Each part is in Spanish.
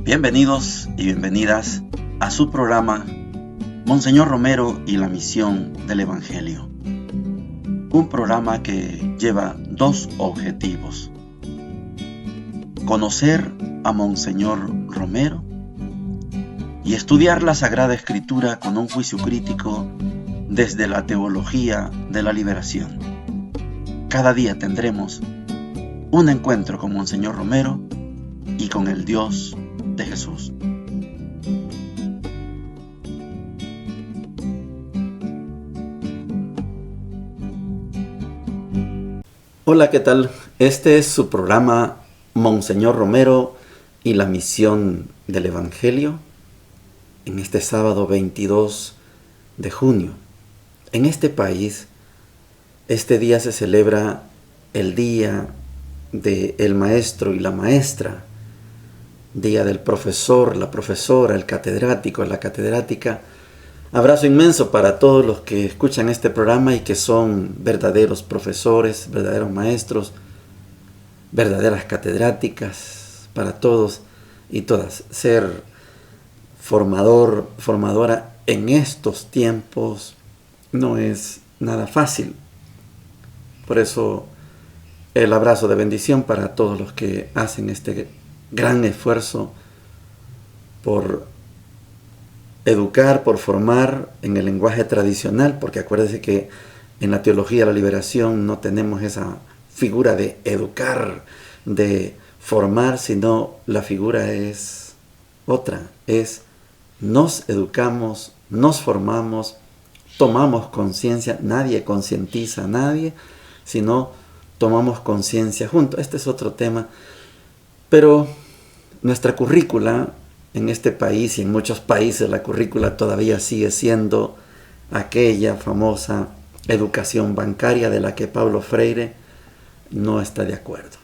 Bienvenidos y bienvenidas a su programa Monseñor Romero y la misión del Evangelio. Un programa que lleva dos objetivos: conocer a Monseñor Romero y estudiar la Sagrada Escritura con un juicio crítico desde la teología de la liberación. Cada día tendremos un encuentro con Monseñor Romero y con el Dios de Jesús. Hola, ¿qué tal? Este es su programa Monseñor Romero y la misión del Evangelio en este sábado 22 de junio. En este país, este día se celebra el Día del Maestro y la Maestra, Día del Profesor, la Profesora, el Catedrático, la Catedrática. Abrazo inmenso para todos los que escuchan este programa y que son verdaderos profesores, verdaderos maestros, verdaderas catedráticas, para todos y todas. Ser formador, formadora en estos tiempos no es nada fácil. Por eso el abrazo de bendición para todos los que hacen este gran esfuerzo por educar, por formar en el lenguaje tradicional, porque acuérdense que en la teología de la liberación no tenemos esa figura de educar, de formar, sino la figura es otra, es nos educamos, nos formamos, tomamos conciencia, nadie concientiza a nadie, sino tomamos conciencia juntos. Este es otro tema, pero nuestra currícula en este país y en muchos países, la currícula todavía sigue siendo aquella famosa educación bancaria de la que Paulo Freire no está de acuerdo.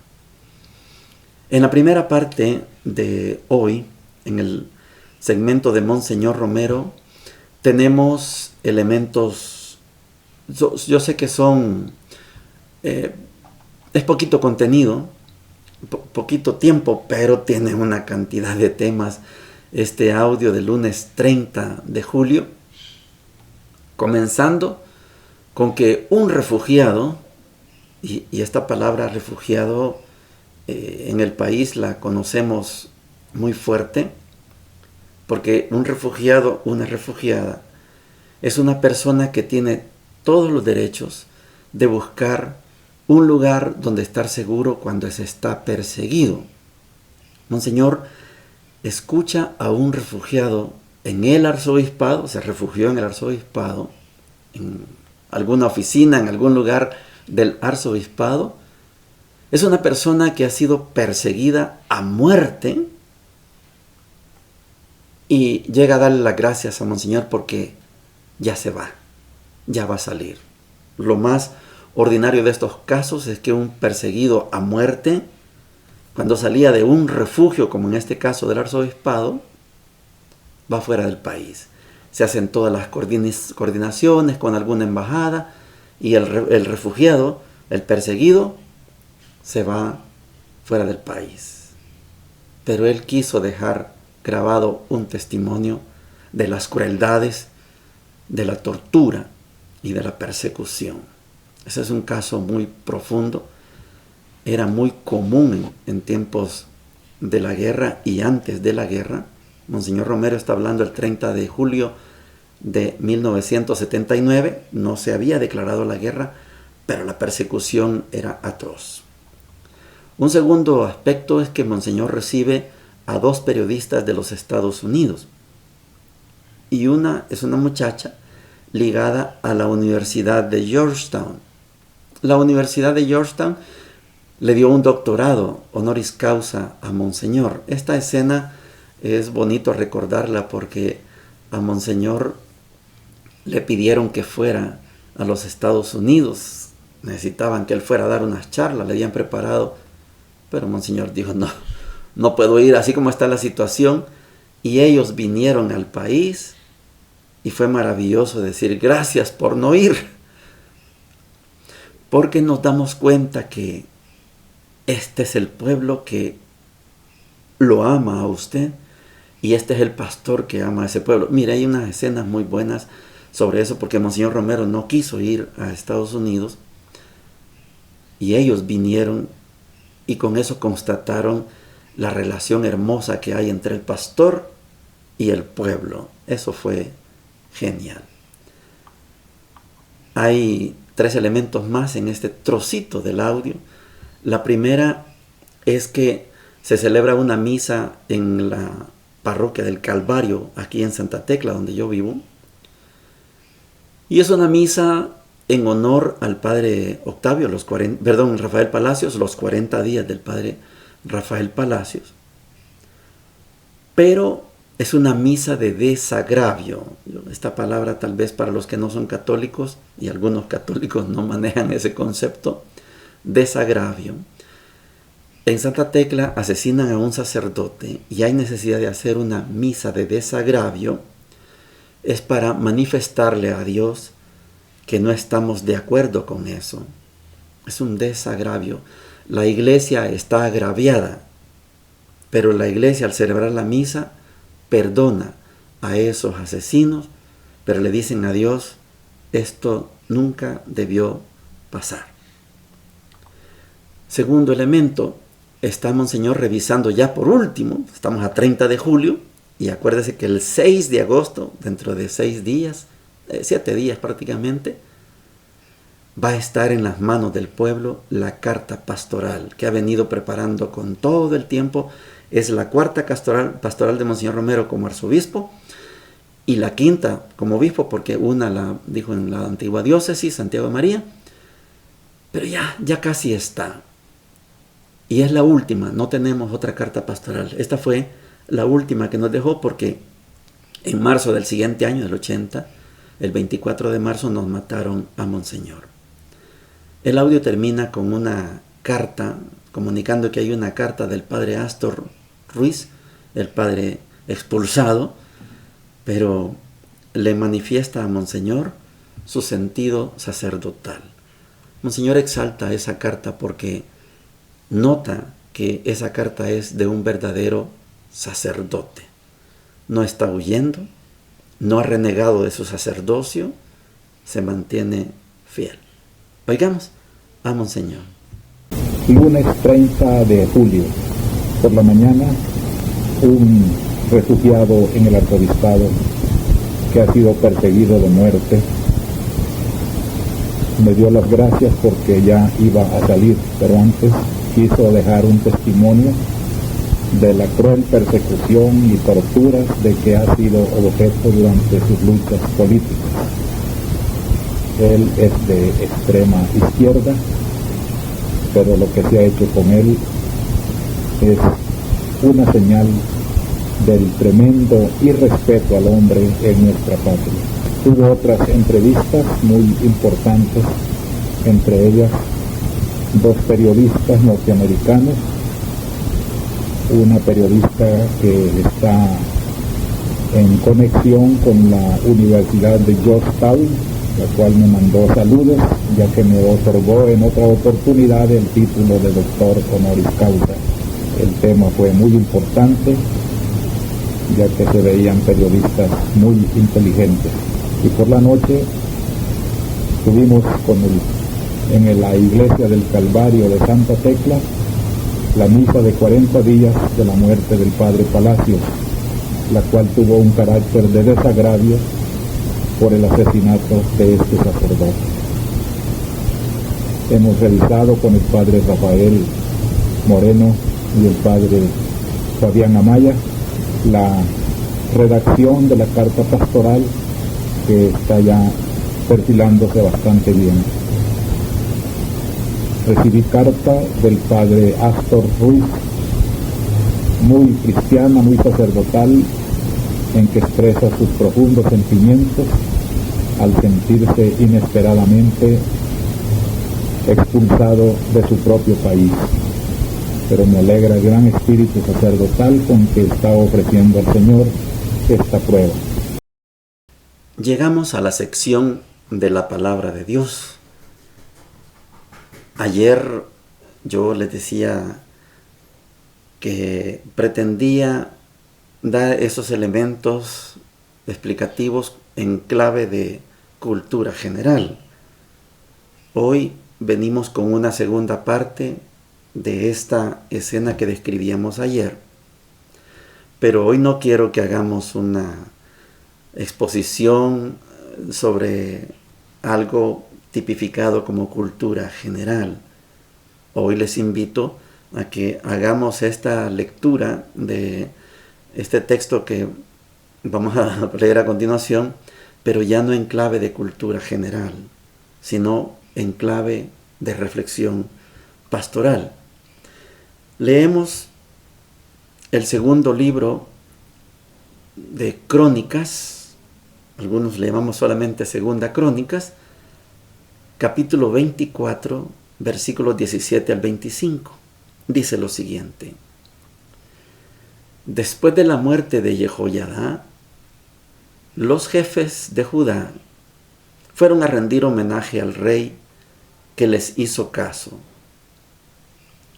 En la primera parte de hoy, en el segmento de Monseñor Romero, tenemos elementos, yo sé que son, es poquito contenido, poquito tiempo, pero tiene una cantidad de temas. Este audio del lunes 30 de julio, comenzando con que un refugiado, y esta palabra refugiado en el país la conocemos muy fuerte, porque un refugiado, una refugiada, es una persona que tiene todos los derechos de buscar un lugar donde estar seguro cuando se está perseguido. Monseñor escucha a un refugiado en el arzobispado, se refugió en el arzobispado, en alguna oficina, en algún lugar del arzobispado. Es una persona que ha sido perseguida a muerte y llega a darle las gracias a Monseñor porque ya se va, ya va a salir. Lo más ordinario de estos casos es que un perseguido a muerte, cuando salía de un refugio, como en este caso del arzobispado, va fuera del país. Se hacen todas las coordinaciones con alguna embajada y el refugiado, el perseguido, se va fuera del país. Pero él quiso dejar grabado un testimonio de las crueldades, de la tortura y de la persecución. Ese es un caso muy profundo. Era muy común en tiempos de la guerra y antes de la guerra. Monseñor Romero está hablando el 30 de julio de 1979. No se había declarado la guerra, pero la persecución era atroz. Un segundo aspecto es que Monseñor recibe a dos periodistas de los Estados Unidos. Y una es una muchacha ligada a la Universidad de Georgetown. La Universidad de Georgetown le dio un doctorado honoris causa a Monseñor. Esta escena es bonito recordarla porque a Monseñor le pidieron que fuera a los Estados Unidos. Necesitaban que él fuera a dar unas charlas, le habían preparado, pero Monseñor dijo, no puedo ir así como está la situación. Y ellos vinieron al país y fue maravilloso decir gracias por no ir. Porque nos damos cuenta que este es el pueblo que lo ama a usted, y este es el pastor que ama a ese pueblo. Mira, hay unas escenas muy buenas sobre eso, porque Monseñor Romero no quiso ir a Estados Unidos y ellos vinieron y con eso constataron la relación hermosa que hay entre el pastor y el pueblo. Eso fue genial. Hay 3 elementos más en este trocito del audio. La primera es que se celebra una misa en la parroquia del Calvario, aquí en Santa Tecla, donde yo vivo. Y es una misa en honor al padre Octavio, Rafael Palacios, los 40 días del padre Rafael Palacios. Pero es una misa de desagravio. Esta palabra tal vez para los que no son católicos, y algunos católicos no manejan ese concepto, desagravio. En Santa Tecla asesinan a un sacerdote y hay necesidad de hacer una misa de desagravio. Es para manifestarle a Dios que no estamos de acuerdo con eso. Es un desagravio. La iglesia está agraviada, pero la iglesia al celebrar la misa perdona a esos asesinos, pero le dicen a Dios, esto nunca debió pasar. Segundo elemento, está Monseñor revisando ya por último, estamos a 30 de julio, y acuérdese que el 6 de agosto, dentro de 6 días, 7 días prácticamente, va a estar en las manos del pueblo la carta pastoral que ha venido preparando con todo el tiempo. Es la cuarta pastoral de Monseñor Romero como arzobispo y la quinta como obispo, porque una la dijo en la antigua diócesis, Santiago de María, pero ya casi está. Y es la última, no tenemos otra carta pastoral. Esta fue la última que nos dejó porque en marzo del siguiente año, del 80, el 24 de marzo nos mataron a Monseñor. El audio termina con una carta, comunicando que hay una carta del padre Astor Ruiz, el padre expulsado, pero le manifiesta a Monseñor su sentido sacerdotal. Monseñor exalta esa carta porque nota que esa carta es de un verdadero sacerdote. No está huyendo, no ha renegado de su sacerdocio, se mantiene fiel. Oigamos a Monseñor. Lunes 30 de julio, por la mañana, un refugiado en el arzobispado que ha sido perseguido de muerte me dio las gracias porque ya iba a salir, pero antes quiso dejar un testimonio de la cruel persecución y torturas de que ha sido objeto durante sus luchas políticas. Él es de extrema izquierda, pero lo que se ha hecho con él es una señal del tremendo irrespeto al hombre en nuestra patria. Hubo otras entrevistas muy importantes, entre ellas 2 periodistas norteamericanos, una periodista que está en conexión con la Universidad de Georgetown, la cual me mandó saludos, ya que me otorgó en otra oportunidad el título de doctor honoris causa. El tema fue muy importante, ya que se veían periodistas muy inteligentes. Y por la noche tuvimos en la iglesia del Calvario de Santa Tecla la misa de 40 días de la muerte del padre Palacios, la cual tuvo un carácter de desagravio por el asesinato de este sacerdote. Hemos revisado con el padre Rafael Moreno y el padre Fabián Amaya la redacción de la carta pastoral, que está ya perfilándose bastante bien. Recibí carta del padre Astor Ruiz, muy cristiana, muy sacerdotal, en que expresa sus profundos sentimientos al sentirse inesperadamente expulsado de su propio país. Pero me alegra el gran espíritu sacerdotal con que está ofreciendo al Señor esta prueba. Llegamos a la sección de la palabra de Dios. Ayer yo les decía que pretendía da esos elementos explicativos en clave de cultura general. Hoy venimos con una segunda parte de esta escena que describíamos ayer, pero hoy no quiero que hagamos una exposición sobre algo tipificado como cultura general. Hoy les invito a que hagamos esta lectura de este texto que vamos a leer a continuación, pero ya no en clave de cultura general, sino en clave de reflexión pastoral. Leemos el segundo libro de Crónicas, algunos le llamamos solamente Segunda Crónicas, capítulo 24, versículos 17 al 25. Dice lo siguiente: Después de la muerte de Jehoiada, los jefes de Judá fueron a rendir homenaje al rey que les hizo caso.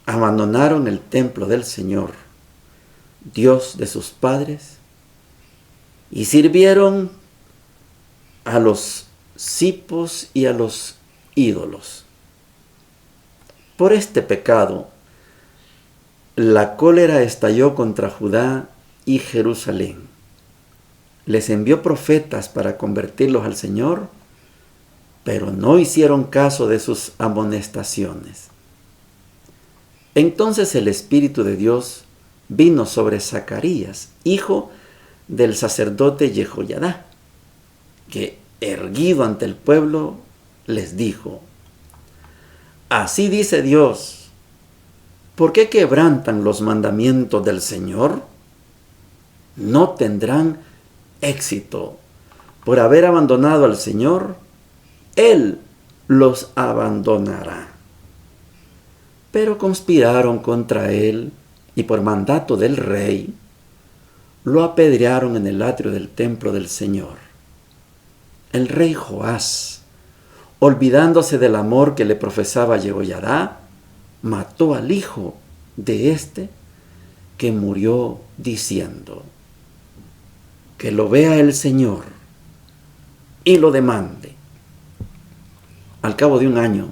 Abandonaron el templo del Señor, Dios de sus padres, y sirvieron a los cipos y a los ídolos. Por este pecado, la cólera estalló contra Judá y Jerusalén. Les envió profetas para convertirlos al Señor, pero no hicieron caso de sus amonestaciones. Entonces el Espíritu de Dios vino sobre Zacarías, hijo del sacerdote Jehoiada, que, erguido ante el pueblo, les dijo: Así dice Dios, ¿por qué quebrantan los mandamientos del Señor? No tendrán éxito. Por haber abandonado al Señor, Él los abandonará. Pero conspiraron contra Él y por mandato del rey, lo apedrearon en el atrio del templo del Señor. El rey Joás, olvidándose del amor que le profesaba Jehoiada, mató al hijo de éste, que murió diciendo: Que lo vea el Señor y lo demande. Al cabo de un año,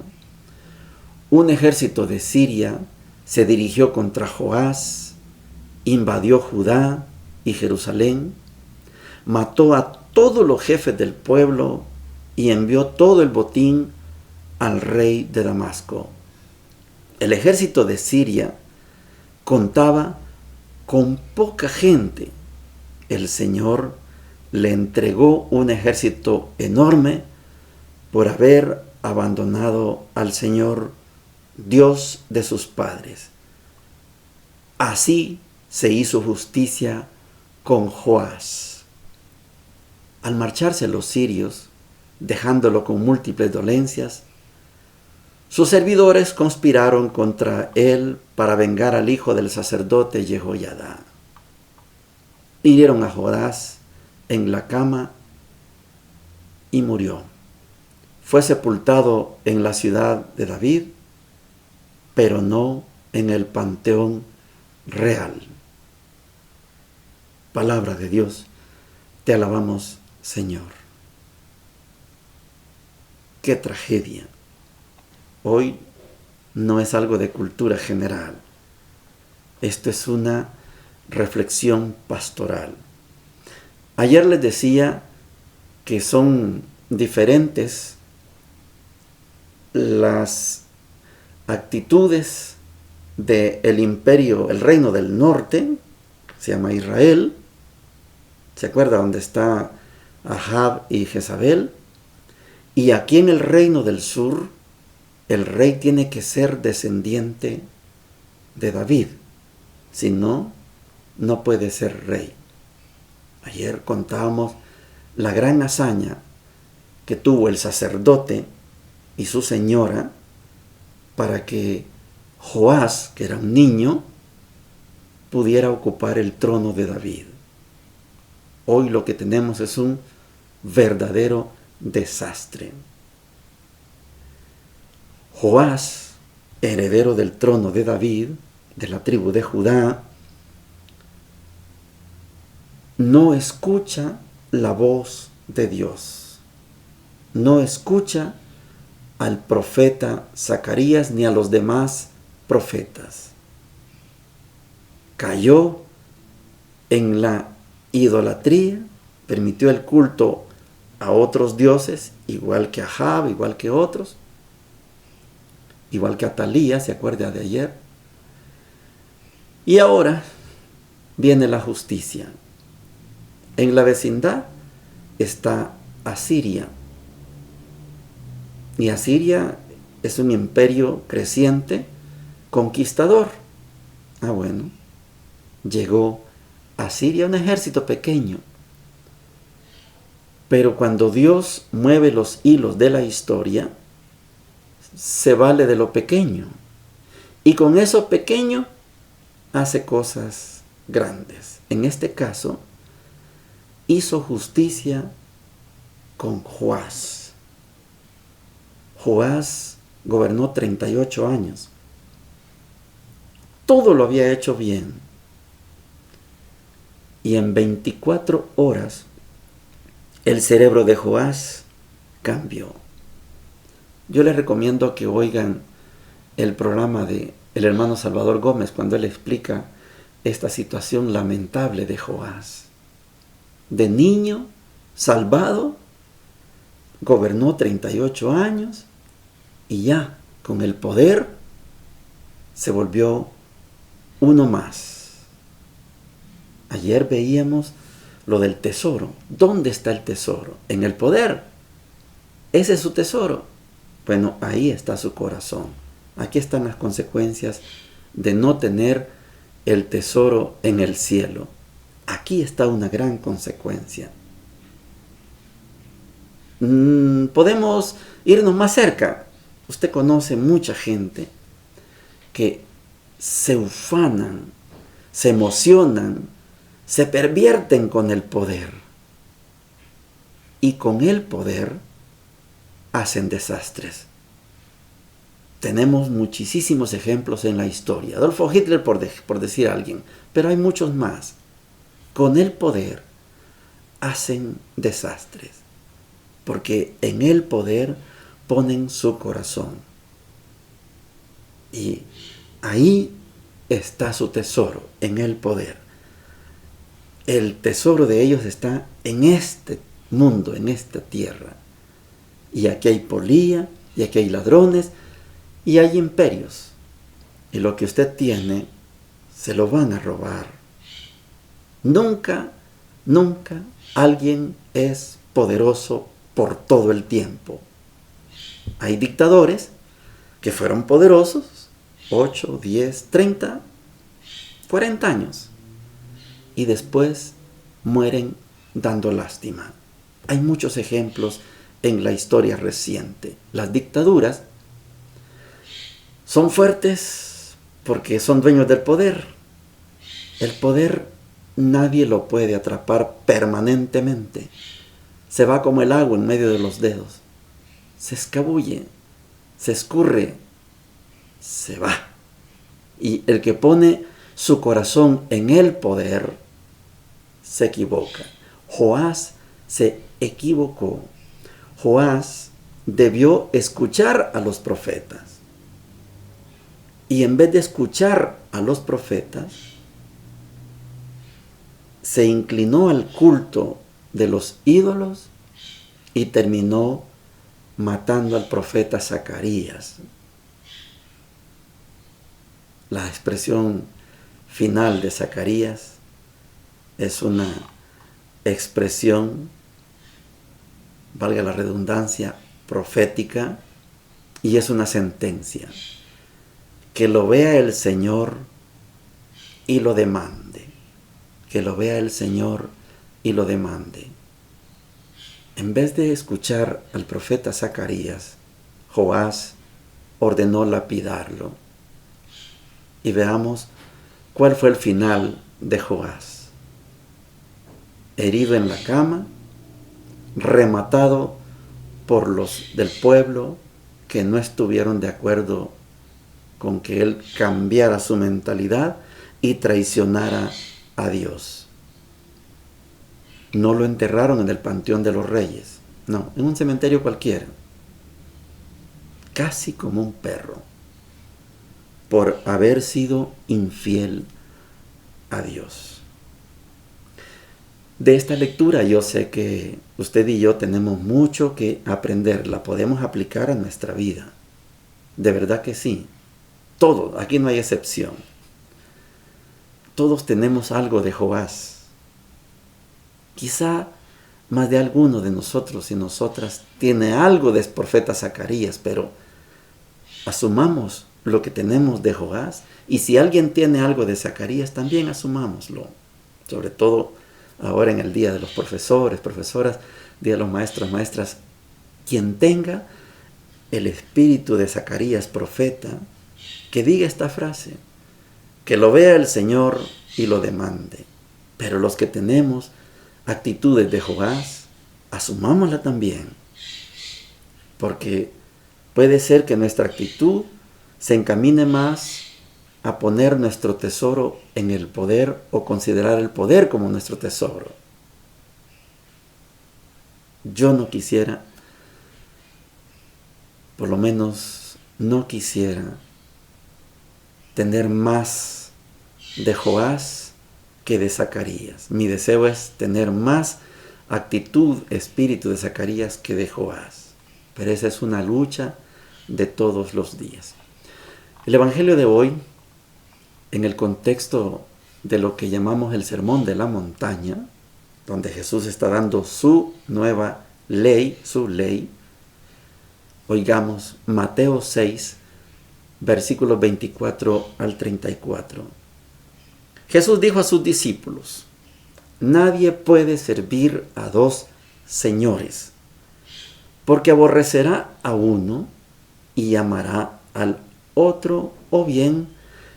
un ejército de Siria se dirigió contra Joás, invadió Judá y Jerusalén, mató a todos los jefes del pueblo y envió todo el botín al rey de Damasco. El ejército de Siria contaba con poca gente. El Señor le entregó un ejército enorme por haber abandonado al Señor, Dios de sus padres. Así se hizo justicia con Joás. Al marcharse los sirios, dejándolo con múltiples dolencias, sus servidores conspiraron contra él para vengar al hijo del sacerdote Jehoiada. Hirieron a Joás en la cama y murió. Fue sepultado en la ciudad de David, pero no en el panteón real. Palabra de Dios, te alabamos, Señor. ¡Qué tragedia! Hoy no es algo de cultura general. Esto es una reflexión pastoral. Ayer les decía que son diferentes las actitudes del imperio, el reino del norte, se llama Israel. ¿Se acuerda dónde está Ahab y Jezabel? Y aquí en el reino del sur, el rey tiene que ser descendiente de David. Si no, no puede ser rey. Ayer contábamos la gran hazaña que tuvo el sacerdote y su señora para que Joás, que era un niño, pudiera ocupar el trono de David. Hoy lo que tenemos es un verdadero desastre. Joás, heredero del trono de David, de la tribu de Judá, no escucha la voz de Dios. No escucha al profeta Zacarías ni a los demás profetas. Cayó en la idolatría, permitió el culto a otros dioses, igual que a Ahab, igual que otros, igual que Atalía, se acuerda de ayer. Y ahora viene la justicia. En la vecindad está Asiria. Y Asiria es un imperio creciente, conquistador. Bueno, llegó a Asiria un ejército pequeño. Pero cuando Dios mueve los hilos de la historia, se vale de lo pequeño. Y con eso pequeño hace cosas grandes. En este caso, hizo justicia con Joás. Joás gobernó 38 años. Todo lo había hecho bien. Y en 24 horas, el cerebro de Joás cambió. Yo les recomiendo que oigan el programa de el hermano Salvador Gómez cuando él explica esta situación lamentable de Joás. De niño, salvado, gobernó 38 años y ya, con el poder, se volvió uno más. Ayer veíamos lo del tesoro. ¿Dónde está el tesoro? En el poder. Ese es su tesoro. Bueno, ahí está su corazón. Aquí están las consecuencias de no tener el tesoro en el cielo. Aquí está una gran consecuencia. Podemos irnos más cerca. Usted conoce mucha gente que se ufanan, se emocionan, se pervierten con el poder. Y con el poder hacen desastres. Tenemos muchísimos ejemplos en la historia. Adolfo Hitler, por decir a alguien, pero hay muchos más. Con el poder hacen desastres, porque en el poder ponen su corazón. Y ahí está su tesoro, en el poder. El tesoro de ellos está en este mundo, en esta tierra. Y aquí hay polía, y aquí hay ladrones, y hay imperios. Y lo que usted tiene, se lo van a robar. Nunca, nunca alguien es poderoso por todo el tiempo. Hay dictadores que fueron poderosos 8, 10, 30, 40 años. Y después mueren dando lástima. Hay muchos ejemplos en la historia reciente. Las dictaduras son fuertes porque son dueños del poder. El poder nadie lo puede atrapar permanentemente. Se va como el agua en medio de los dedos. Se escabulle, se escurre, se va. Y el que pone su corazón en el poder se equivoca. Joás se equivocó. Joás debió escuchar a los profetas. Y en vez de escuchar a los profetas, se inclinó al culto de los ídolos y terminó matando al profeta Zacarías. La expresión final de Zacarías es una expresión, valga la redundancia, profética, y es una sentencia. Que lo vea el Señor y lo demande. Que lo vea el Señor y lo demande. En vez de escuchar al profeta Zacarías, Joás ordenó lapidarlo. Y veamos cuál fue el final de Joás. Herido en la cama, rematado por los del pueblo que no estuvieron de acuerdo con que él cambiara su mentalidad y traicionara a Dios. No lo enterraron en el Panteón de los Reyes, no, en un cementerio cualquiera, casi como un perro, por haber sido infiel a Dios. De esta lectura yo sé que usted y yo tenemos mucho que aprender, la podemos aplicar a nuestra vida, de verdad que sí, todo, aquí no hay excepción. Todos tenemos algo de Joás. Quizá más de alguno de nosotros y nosotras tiene algo del profeta Zacarías, pero asumamos lo que tenemos de Joás, y si alguien tiene algo de Zacarías, también asumámoslo. Sobre todo ahora en el día de los profesores, profesoras, día de los maestros, maestras, quien tenga el espíritu de Zacarías, profeta, que diga esta frase, que lo vea el Señor y lo demande. Pero los que tenemos actitudes de Joás, asumámosla también, porque puede ser que nuestra actitud se encamine más a poner nuestro tesoro en el poder o considerar el poder como nuestro tesoro. Yo no quisiera, por lo menos no quisiera tener más de Joás que de Zacarías. Mi deseo es tener más actitud, espíritu de Zacarías que de Joás. Pero esa es una lucha de todos los días. El Evangelio de hoy, en el contexto de lo que llamamos el Sermón de la Montaña, donde Jesús está dando su nueva ley, su ley, oigamos Mateo 6, versículos 24 al 34. Jesús dijo a sus discípulos: nadie puede servir a dos señores, porque aborrecerá a uno y amará al otro, o bien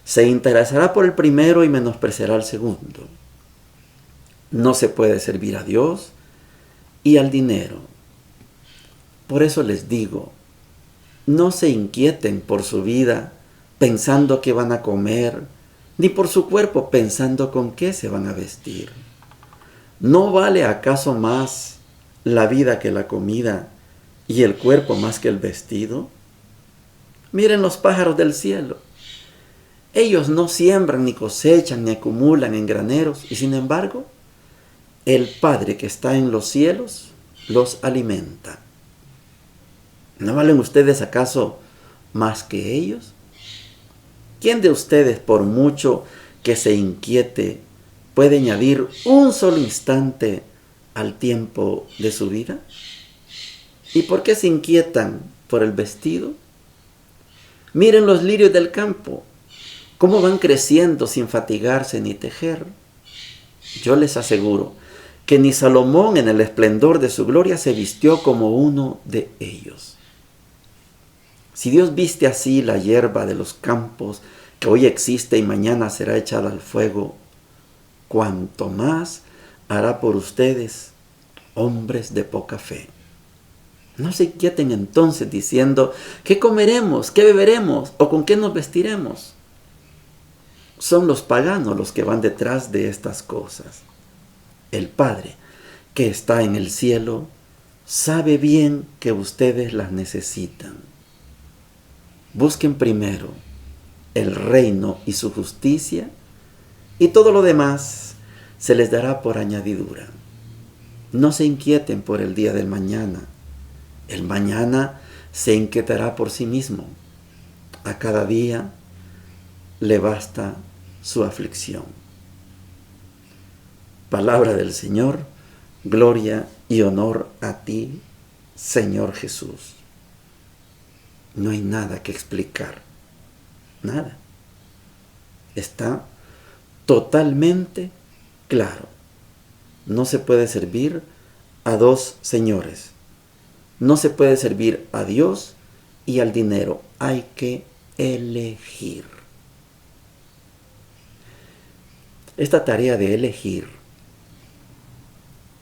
se interesará por el primero y menospreciará al segundo. No se puede servir a Dios y al dinero. Por eso les digo, no se inquieten por su vida pensando qué van a comer, ni por su cuerpo pensando con qué se van a vestir. ¿No vale acaso más la vida que la comida y el cuerpo más que el vestido? Miren los pájaros del cielo. Ellos no siembran, ni cosechan, ni acumulan en graneros, y sin embargo, el Padre que está en los cielos los alimenta. ¿No valen ustedes acaso más que ellos? ¿Quién de ustedes, por mucho que se inquiete, puede añadir un solo instante al tiempo de su vida? ¿Y por qué se inquietan por el vestido? Miren los lirios del campo, cómo van creciendo sin fatigarse ni tejer. Yo les aseguro que ni Salomón en el esplendor de su gloria se vistió como uno de ellos. Si Dios viste así la hierba de los campos, que hoy existe y mañana será echada al fuego, cuanto más hará por ustedes, hombres de poca fe. No se inquieten entonces diciendo, ¿qué comeremos? ¿Qué beberemos? ¿O con qué nos vestiremos? Son los paganos los que van detrás de estas cosas. El Padre que está en el cielo sabe bien que ustedes las necesitan. Busquen primero el reino y su justicia, y todo lo demás se les dará por añadidura. No se inquieten por el día del mañana. El mañana se inquietará por sí mismo. A cada día le basta su aflicción. Palabra del Señor, gloria y honor a ti, Señor Jesús. No hay nada que explicar, nada. Está totalmente claro. No se puede servir a dos señores. No se puede servir a Dios y al dinero. Hay que elegir. Esta tarea de elegir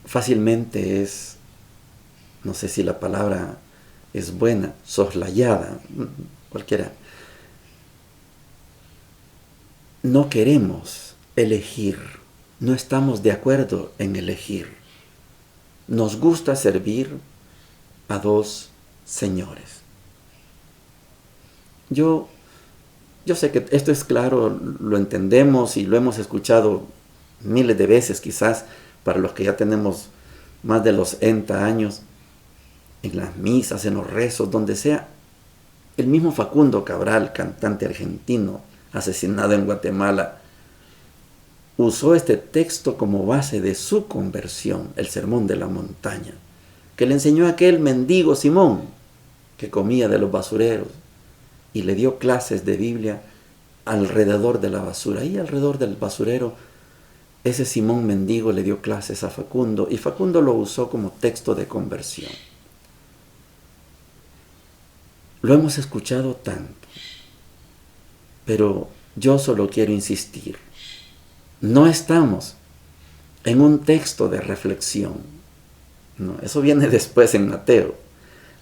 fácilmente es, no sé si la palabra es buena, soslayada, cualquiera. No queremos elegir, no estamos de acuerdo en elegir. nos gusta servir a dos señores. Yo sé que esto es claro, lo entendemos y lo hemos escuchado miles de veces, quizás para los que ya tenemos más de los 60 años, en las misas, en los rezos, donde sea. El mismo Facundo Cabral, cantante argentino, asesinado en Guatemala, usó este texto como base de su conversión, el Sermón de la Montaña, que le enseñó a aquel mendigo Simón, que comía de los basureros, y le dio clases de Biblia alrededor de la basura. Ahí alrededor del basurero, ese Simón mendigo le dio clases a Facundo, y Facundo lo usó como texto de conversión. Lo hemos escuchado tanto, pero yo solo quiero insistir. No estamos en un texto de reflexión. No, eso viene después en Mateo.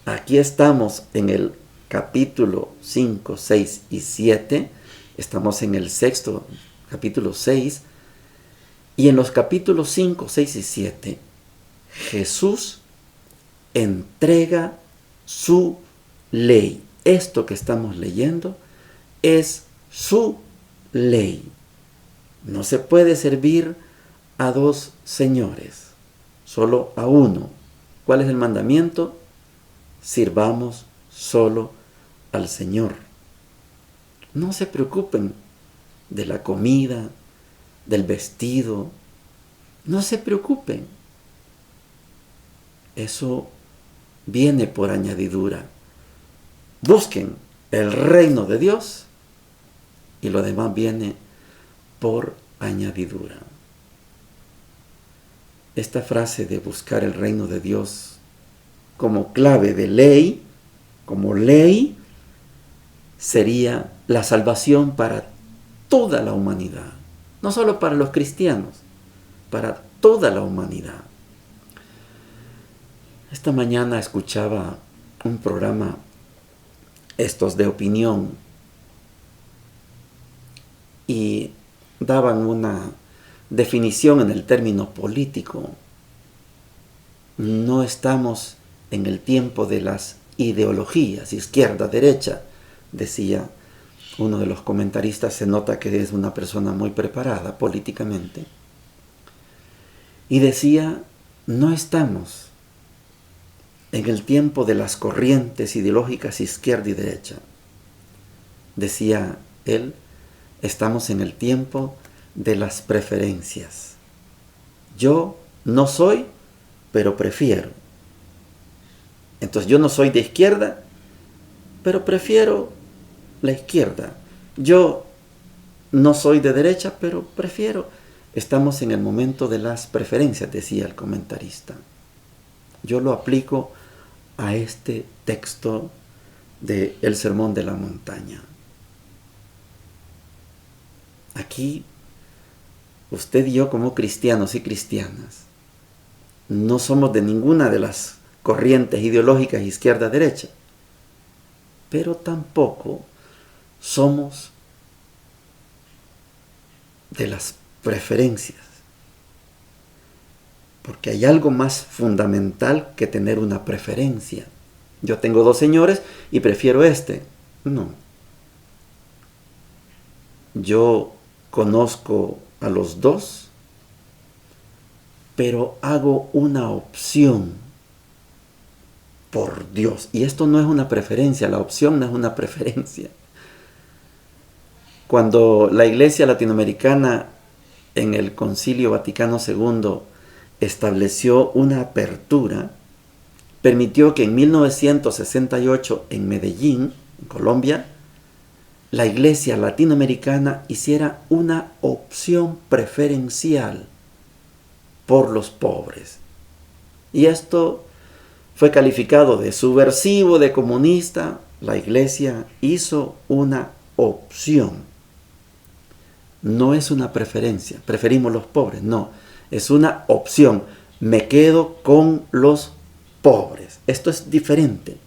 Aquí estamos en el capítulo 5, 6 y 7. Estamos en el sexto, capítulo 6. Y en los capítulos 5, 6 y 7, Jesús entrega su ley. Esto que estamos leyendo es su ley. No se puede servir a dos señores, solo a uno. ¿Cuál es el mandamiento? Sirvamos solo al Señor. No se preocupen de la comida, del vestido. No se preocupen. Eso viene por añadidura. Busquen el reino de Dios y lo demás viene por añadidura. Esta frase de buscar el reino de Dios como clave de ley, como ley, sería la salvación para toda la humanidad. No solo para los cristianos, para toda la humanidad. Esta mañana escuchaba un programa, estos de opinión, y daban una definición en el término político. No estamos en el tiempo de las ideologías, izquierda, derecha, decía uno de los comentaristas. Se nota que es una persona muy preparada políticamente. Y decía, no estamos en el tiempo de las corrientes ideológicas izquierda y derecha. Decía él, estamos en el tiempo de las preferencias. Yo no soy, pero prefiero. Entonces yo no soy de izquierda, pero prefiero la izquierda. Yo no soy de derecha, pero prefiero. Estamos en el momento de las preferencias, decía el comentarista. Yo lo aplico a este texto del Sermón de la Montaña. Aquí, usted y yo como cristianos y cristianas, no somos de ninguna de las corrientes ideológicas izquierda-derecha, pero tampoco somos de las preferencias, porque hay algo más fundamental que tener una preferencia. Yo tengo dos señores y prefiero este. No. Yo conozco a los dos, pero hago una opción por Dios. Y esto no es una preferencia, la opción no es una preferencia. Cuando la Iglesia latinoamericana en el Concilio Vaticano II estableció una apertura, permitió que en 1968 en Medellín, en Colombia, la Iglesia latinoamericana hiciera una opción preferencial por los pobres. Y esto fue calificado de subversivo, de comunista. La Iglesia hizo una opción. No es una preferencia, preferimos los pobres, no. Es una opción. Me quedo con los pobres. Esto es diferente.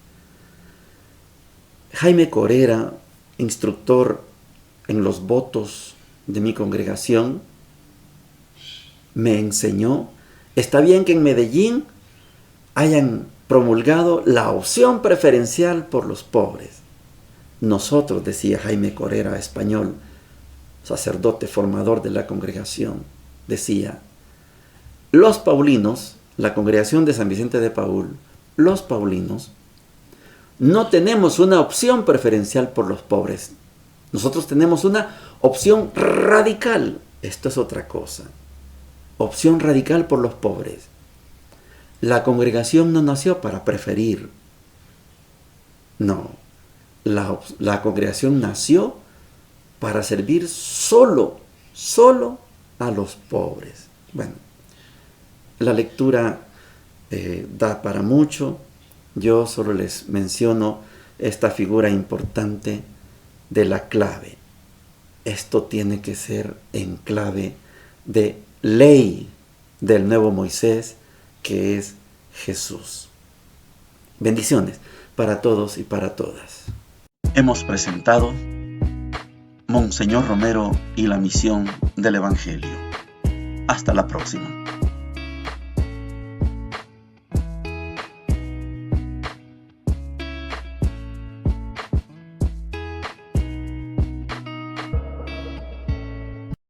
Jaime Corera, instructor en los votos de mi congregación, me enseñó, está bien que en Medellín hayan promulgado la opción preferencial por los pobres. Nosotros, decía Jaime Corera, español, sacerdote formador de la congregación, decía, los paulinos, la congregación de San Vicente de Paúl, los paulinos, no tenemos una opción preferencial por los pobres. Nosotros tenemos una opción radical. Esto es otra cosa. Opción radical por los pobres. La congregación no nació para preferir. No. La congregación nació para servir solo a los pobres. Bueno, la lectura da para mucho. Yo solo les menciono esta figura importante de la clave. Esto tiene que ser en clave de ley del nuevo Moisés, que es Jesús. Bendiciones para todos y para todas. Hemos presentado Monseñor Romero y la misión del Evangelio. Hasta la próxima.